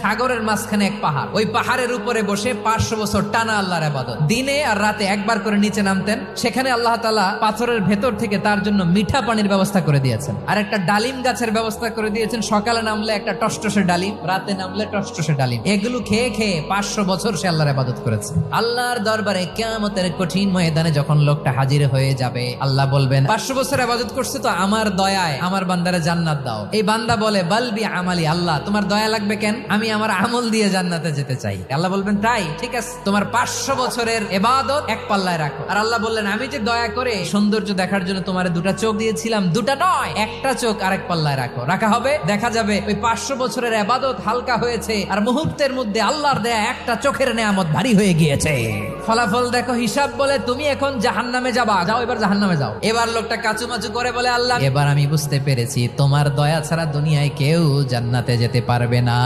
সাগরের মাঝখানে এক পাহাড়, ওই পাহাড়ের উপরে বসে 500 বছর টানা আল্লাহর ইবাদত। দিনে আর রাতে একবার করে নিচে নামতেন। সেখানে আল্লাহ তাআলা পাথরের ভেতর থেকে তার জন্য মিঠা পানির ব্যবস্থা করে দিয়েছেন, আর একটা ডালিম গাছের ব্যবস্থা করে দিয়েছেন। সকালে নামলে একটা টসটসে ডালিম, রাতে নামলে টসটসে ডালিম। এগুলো খেয়ে খেয়ে 500 বছর সে আল্লাহর ইবাদত করেছে। আল্লাহর দরবারে কিয়ামতের কঠিন ময়দানে যখন লোকটা হাজির হয়ে যাবে, আল্লাহ বলবেন 500 বছর ইবাদত করছে তো আমার দয়ায় আমার বান্দারে জান্নাত দাও। এই বান্দা বলে বালবি আমালি, আল্লাহ তোমার দয়া লাগবে কেন, আমি আমার আমল দিয়ে জান্নাতে যেতে চাই। আল্লাহ বলবেন তাই, ঠিক আছে, তোমার 500 বছরের ইবাদত এক পাল্লায় রাখো। আর আল্লাহ বললেন আমি যে দয়া করে সৌন্দর্য দেখার জন্য তোমার দুটা চোখ দিয়েছিলাম, দুটা নয় একটা চোখ আরেক পাল্লায় রাখো। রাখা হবে, দেখা যাবে ওই 500 বছরের ইবাদত হালকা হয়েছে, আর মুহূর্তের মধ্যে আল্লাহর দেয়া একটা চোখের নেয়ামত ভারী হয়ে গিয়েছে। ফলাফল দেখো, হিসাব বলে তুমি এখন জাহান্নামে যাবা, যাও এবার জাহান্নামে যাও। এবার লোকটা কাচুমাচু করে বলে আল্লাহ এবার আমি বুঝতে পেরেছি তোমার দয়া ছাড়া দুনিয়ায় কেউ জান্নাতে যেতে পারবে না।